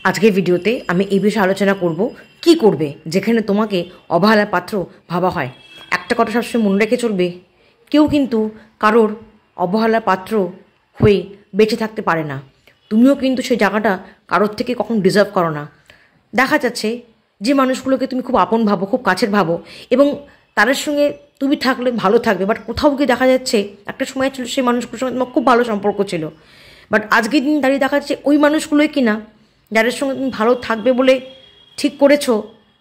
আজকের ভিডিওতে আমি এই বিষয়ে আলোচনা করব কি করবে যেখানে তোমাকে অবহেলার পাত্র ভাবা হয়। একটা কথা সবসময় মনে রেখে চলবে, কেউ কিন্তু কারোর অবহেলার পাত্র হয়ে বেঁচে থাকতে পারে না। তুমিও কিন্তু সেই জায়গাটা কারোর থেকে কখনো ডিজার্ভ করো না। দেখা যাচ্ছে যে মানুষগুলোকে তুমি খুব আপন ভাবো, খুব কাছের ভাবো এবং তাদের সঙ্গে তুমি থাকলে ভালো থাকবে, বাট কোথাও গিয়ে দেখা যাচ্ছে একটা সময় ছিল সেই মানুষগুলোর সঙ্গে তোমার খুব ভালো সম্পর্ক ছিল, বাট আজকের দিন দাঁড়িয়ে দেখা যাচ্ছে ওই মানুষগুলোই কিনা যাদের সঙ্গে তুমি ভালো থাকবে বলে ঠিক করেছো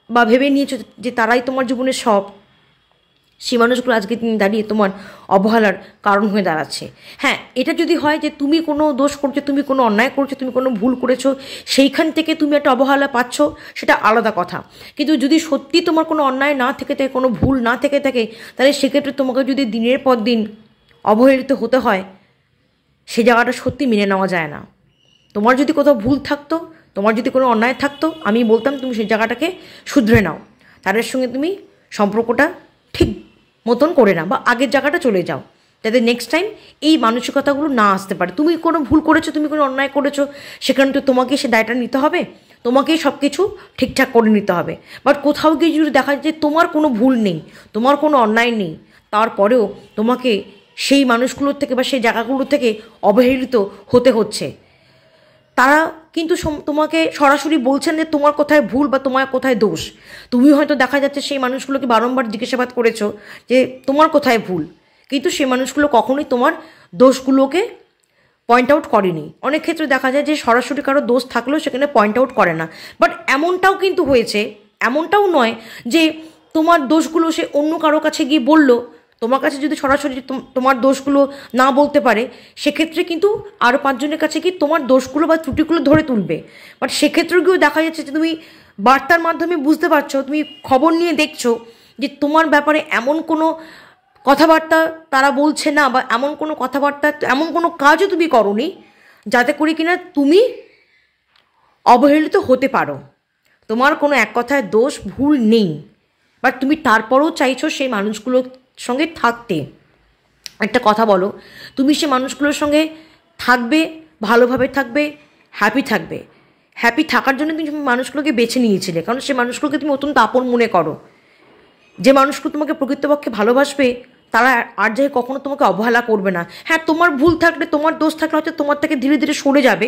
বা ভেবে নিয়েছো যে তারাই তোমার জীবনের সব, সেই মানুষগুলো আজকের দিন দাঁড়িয়ে তোমার অবহেলার কারণ হয়ে দাঁড়াচ্ছে। হ্যাঁ, এটা যদি হয় যে তুমি কোনো দোষ করছো, তুমি কোনো অন্যায় করছো, তুমি কোনো ভুল করেছো, সেইখান থেকে তুমি একটা অবহেলা পাচ্ছ, সেটা আলাদা কথা। কিন্তু যদি সত্যি তোমার কোনো অন্যায় না থেকে থাকে, কোনো ভুল না থেকে থাকে, তাহলে সেক্ষেত্রে তোমাকে যদি দিনের পর দিন অবহেলিত হতে হয়, সে জায়গাটা সত্যি মেনে নেওয়া যায় না। তোমার যদি কোথাও ভুল থাকতো, তোমার যদি কোনো অন্যায় থাকতো, আমি বলতাম তুমি সেই জায়গাটাকে শুধরে নাও, তাদের সঙ্গে তুমি সম্পর্কটা ঠিক মতন করে নাও বা আগের জায়গাটা চলে যাও, যাতে নেক্সট টাইম এই মানসিকতাগুলো না আসতে পারে। তুমি কোনো ভুল করেছো, তুমি কোনো অন্যায় করেছো, সেখানে তো তোমাকেই সে দায়টা নিতে হবে, তোমাকেই সব কিছু ঠিকঠাক করে নিতে হবে। বাট কোথাও গিয়ে যদি দেখা যায় যে তোমার কোনো ভুল নেই, তোমার কোনো অন্যায় নেই, তারপরেও তোমাকে সেই মানুষগুলোর থেকে বা সেই জায়গাগুলো থেকে অবহেলিত হতে হচ্ছে, তারা কিন্তু তোমাকে সরাসরি বলছেন যে তোমার কোথায় ভুল বা তোমার কোথায় দোষ। তুমি হয়তো দেখা যাচ্ছে সেই মানুষগুলোকে বারংবার জিজ্ঞাসাবাদ করেছো যে তোমার কোথায় ভুল, কিন্তু সেই মানুষগুলো কখনোই তোমার দোষগুলোকে পয়েন্ট আউট করেনি। অনেক ক্ষেত্রে দেখা যায় যে সরাসরি কারো দোষ থাকলেও সেখানে পয়েন্ট আউট করে না। বাট এমনটাও কিন্তু হয়েছে, এমনটাও নয় যে তোমার দোষগুলো সে অন্য কারো কাছে গিয়ে বললো। তোমার কাছে যদি সরাসরি তোমার দোষগুলো না বলতে পারে, সেক্ষেত্রে কিন্তু আরও পাঁচজনের কাছে গিয়ে তোমার দোষগুলো বা ত্রুটিগুলো ধরে তুলবে। বাট সেক্ষেত্রেও গিয়েও দেখা যাচ্ছে যে তুমি বার্তার মাধ্যমে বুঝতে পারছো, তুমি খবর নিয়ে দেখছো যে তোমার ব্যাপারে এমন কোনো কথাবার্তা তারা বলছে না, বা এমন কোনো কথাবার্তা, এমন কোনো কাজও তুমি করোনি যাতে করে কিনা তুমি অবহেলিত হতে পারো। তোমার কোনো এক কথায় দোষ ভুল নেই, বাট তুমি তারপরেও চাইছো সেই মানুষগুলোর সঙ্গে থাকতে। একটা কথা বলো, তুমি সে মানুষগুলোর সঙ্গে থাকবে, ভালোভাবে থাকবে, হ্যাপি থাকবে। হ্যাপি থাকার জন্য তুমি মানুষগুলোকে বেছে নিয়েছিলে, কারণ সে মানুষগুলোকে তুমি অত্যন্ত আপন মনে করো। যে মানুষগুলো তোমাকে প্রকৃতপক্ষে ভালোবাসবে, তারা আর যাই কখনো তোমাকে অবহেলা করবে না। হ্যাঁ, তোমার ভুল থাকলে, তোমার দোষ থাকলে হয়তো তোমার থেকে ধীরে ধীরে সরে যাবে,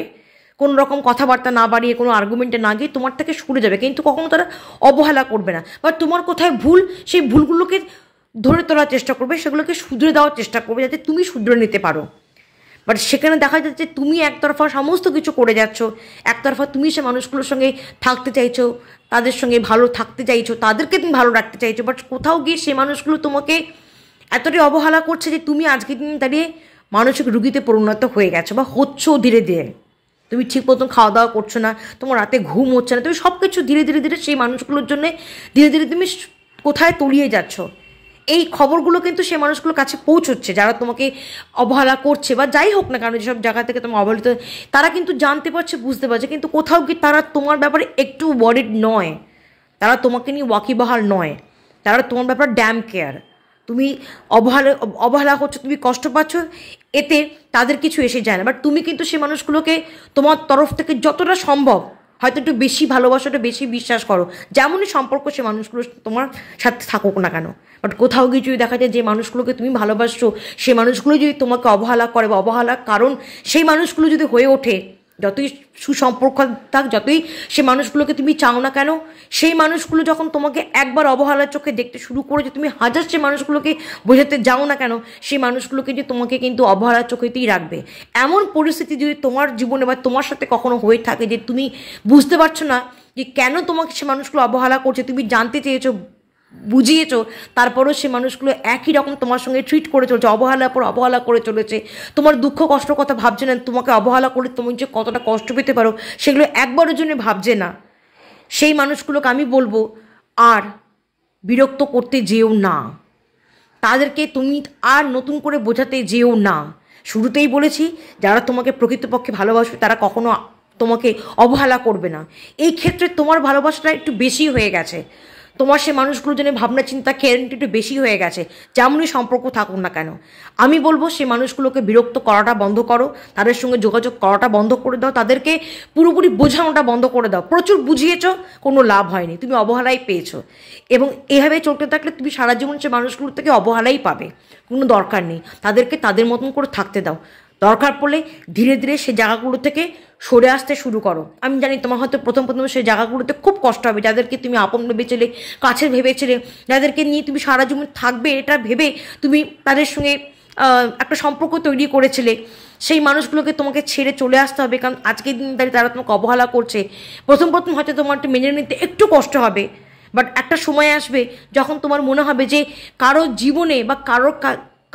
কোনো রকম কথাবার্তা না বাড়িয়ে, কোনো আর্গুমেন্টে না গিয়ে তোমার থেকে সরে যাবে, কিন্তু কখনো তারা অবহেলা করবে না। বা তোমার কোথায় ভুল, সেই ভুলগুলোকে ধরে তোলার চেষ্টা করবে, সেগুলোকে শুধরে দেওয়ার চেষ্টা করবে যাতে তুমি শুধরে নিতে পারো। বাট সেখানে দেখা যাচ্ছে তুমি একতরফা সমস্ত কিছু করে যাচ্ছ, একতরফা তুমি সে মানুষগুলোর সঙ্গে থাকতে চাইছো, তাদের সঙ্গে ভালো থাকতে চাইছো, তাদেরকে তুমি ভালো রাখতে চাইছো, বাট কোথাও গিয়ে সে মানুষগুলো তোমাকে এতটাই অবহেলা করছে যে তুমি আজকের দিন দাঁড়িয়ে মানসিক রুগীতে পরিণত হয়ে গেছো বা হচ্ছো ধীরে ধীরে। তুমি ঠিক মতন খাওয়া দাওয়া করছো না, তোমার রাতে ঘুম হচ্ছে না, তুমি সব কিছু ধীরে ধীরে ধীরে সেই মানুষগুলোর জন্য ধীরে ধীরে তুমি কোথায় তলিয়ে যাচ্ছ। এই খবরগুলো কিন্তু সেই মানুষগুলোর কাছে পৌঁছচ্ছে যারা তোমাকে অবহেলা করছে বা যাই হোক না, কারণ যেসব জায়গা থেকে তোমার অবহেলিত, তারা কিন্তু জানতে পারছে, বুঝতে পারছে, কিন্তু কোথাও কি তারা তোমার ব্যাপারে একটু ওয়ারিড নয়, তারা তোমাকে নিয়ে ওয়াকিবহাল নয়, তারা তোমার ব্যাপারে ড্যাম কেয়ার। তুমি অবহেলা করছো, তুমি কষ্ট পাচ্ছ, এতে তাদের কিছু এসে যায় না। বাট তুমি কিন্তু সেই মানুষগুলোকে তোমার তরফ থেকে যতটা সম্ভব হয়তো একটু বেশি ভালোবাসো, একটু বেশি বিশ্বাস করো, যেমনই সম্পর্ক সে মানুষগুলো তোমার সাথে থাকুক না কেন। বাট কোথাও গিয়ে যদি দেখা যায় যে মানুষগুলোকে তুমি ভালোবাসছো, সে মানুষগুলো যদি তোমাকে অবহেলা করে বা অবহেলার কারণ সেই মানুষগুলো যদি হয়ে ওঠে, যতই সুসম্পর্ক থাক, যতই সে মানুষগুলোকে তুমি চাও না কেন, সেই মানুষগুলো যখন তোমাকে একবার অবহেলার চোখে দেখতে শুরু করেছে, তুমি হাজার সে মানুষগুলোকে বোঝাতে যাও না কেন, সেই মানুষগুলোকে যে তোমাকে কিন্তু অবহেলার চোখেতেই রাখবে। এমন পরিস্থিতি যদি তোমার জীবনে বা তোমার সাথে কখনো হয়ে থাকে যে তুমি বুঝতে পারছো না যে কেন তোমাকে সে মানুষগুলো অবহেলা করছে, তুমি জানতে চেয়েছো, বুঝিয়েছো, তারপরেও সে মানুষগুলো একই রকম তোমার সঙ্গে ট্রিট করে চলছে, অবহেলার পর অবহেলা করে চলেছে, তোমার দুঃখ কষ্ট কথা ভাবছে না, তোমাকে অবহেলা করে তুমি যে কতটা কষ্ট পেতে পারো সেগুলো একবারের জন্য ভাবছে না। সেই মানুষগুলোকে আমি বলবো আর বিরক্ত করতে যেও না, তাদেরকে তুমি আর নতুন করে বোঝাতে যেও না। শুরুতেই বলেছি, যারা তোমাকে প্রকৃতপক্ষে ভালোবাসবে তারা কখনো তোমাকে অবহেলা করবে না। এই ক্ষেত্রে তোমার ভালোবাসাটা একটু বেশি হয়ে গেছে, তোমার সে মানুষগুলো জন্য ভাবনা চিন্তা কেয়ারিংটা একটু বেশি হয়ে গেছে, যেমনই সম্পর্ক থাকুক না কেন। আমি বলবো সে মানুষগুলোকে বিরক্ত করাটা বন্ধ করো, তাদের সঙ্গে যোগাযোগ করাটা বন্ধ করে দাও, তাদেরকে পুরোপুরি বোঝানোটা বন্ধ করে দাও। প্রচুর বুঝিয়েছো, কোনো লাভ হয়নি, তুমি অবহেলাই পেয়েছো। এবং এভাবে চলতে থাকলে তুমি সারা জীবন সে মানুষগুলোর থেকে অবহেলাই পাবে। কোনো দরকার নেই, তাদেরকে তাদের মতন করে থাকতে দাও। দরকার পড়লে ধীরে ধীরে সে জায়গাগুলো থেকে সরে আসতে শুরু করো। আমি জানি তোমার হয়তো প্রথম সেই জায়গাগুলোতে খুব কষ্ট হবে, যাদেরকে তুমি আপন ভেবেছিলে, কাছের ভেবেছিলে, যাদেরকে নিয়ে তুমি সারা জীবন থাকবে এটা ভেবে তুমি তাদের সঙ্গে একটা সম্পর্ক তৈরি করেছিলে, সেই মানুষগুলোকে তোমাকে ছেড়ে চলে আসতে হবে। কারণ আজকের দিন দাঁড়িয়ে তারা তোমাকে অবহেলা করছে। প্রথম হয়তো তোমার একটু মেনে নিতে একটু কষ্ট হবে, বাট একটা সময় আসবে যখন তোমার মনে হবে যে কারোর জীবনে বা কারোর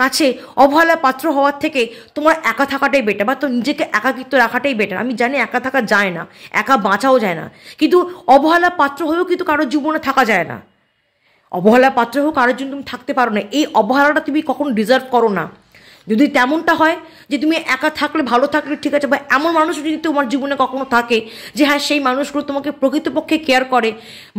কাছে অবহেলা পাত্র হওয়ার থেকে তোমার একা থাকাটাই বেটার, বা তো নিজেকে একাকিত্ব রাখাটাই বেটার। আমি জানি একা থাকা যায় না, একা বাঁচাও যায় না, কিন্তু অবহেলা পাত্র হয়েও কিন্তু কারোর জীবনে থাকা যায় না। অবহেলা পাত্র হোক কারোর জন্য তুমি থাকতে পারো না, এই অবহেলাটা তুমি কখনো ডিজার্ভ করো না। যদি তেমনটা হয় যে তুমি একা থাকলে ভালো থাকলে ঠিক আছে, বা এমন মানুষ যদি তোমার জীবনে কখনো থাকে যে হ্যাঁ সেই মানুষগুলো তোমাকে প্রকৃতপক্ষে কেয়ার করে,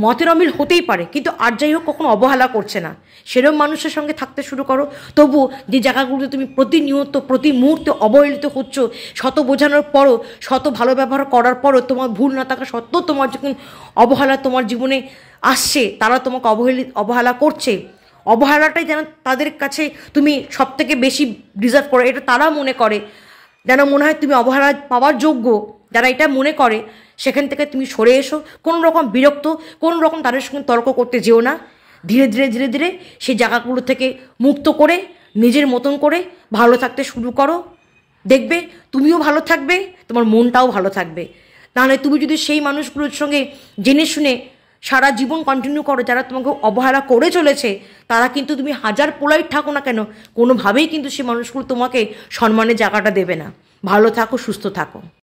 মতের অমিল হতেই পারে কিন্তু আর যাই হোক কখনো অবহেলা করছে না, সেরকম মানুষের সঙ্গে থাকতে শুরু করো। তবু যে জায়গাগুলোতে তুমি প্রতিনিয়ত প্রতি মুহূর্তে অবহেলিত হচ্ছ, শত বোঝানোর পরও, শত ভালো ব্যবহার করার পরও তোমার ভুল না থাকা সত্ত্বেও তোমার যখন অবহেলা তোমার জীবনে আসছে, তারা তোমাকে অবহেলা করছে, অবহেলাটাই যেন তাদের কাছে তুমি সব থেকে বেশি ডিজার্ভ করো, এটা তারা মনে করে, যেন মনে হয় তুমি অবহেলা পাওয়ার যোগ্য। যারা এটা মনে করে সেখান থেকে তুমি সরে এসো, কোনো রকম বিরক্ত, কোনো রকম তাদের সঙ্গে তর্ক করতে যেও না। ধীরে ধীরে ধীরে ধীরে সেই জায়গাগুলো থেকে মুক্ত করে নিজের মতন করে ভালো থাকতে শুরু করো। দেখবে তুমিও ভালো থাকবে, তোমার মনটাও ভালো থাকবে। নাহলে তুমি যদি সেই মানুষগুলোর সঙ্গে জেনে শুনে সারা জীবন কন্টিনিউ করো যারা তোমাকে অবহেলা করে চলেছে, তারা কিন্তু তুমি হাজার পোলাইট থাকো না কেন, কোনোভাবেই কিন্তু সেই মানুষগুলো তোমাকে সম্মানের জায়গাটা দেবে না। ভালো থাকো, সুস্থ থাকো।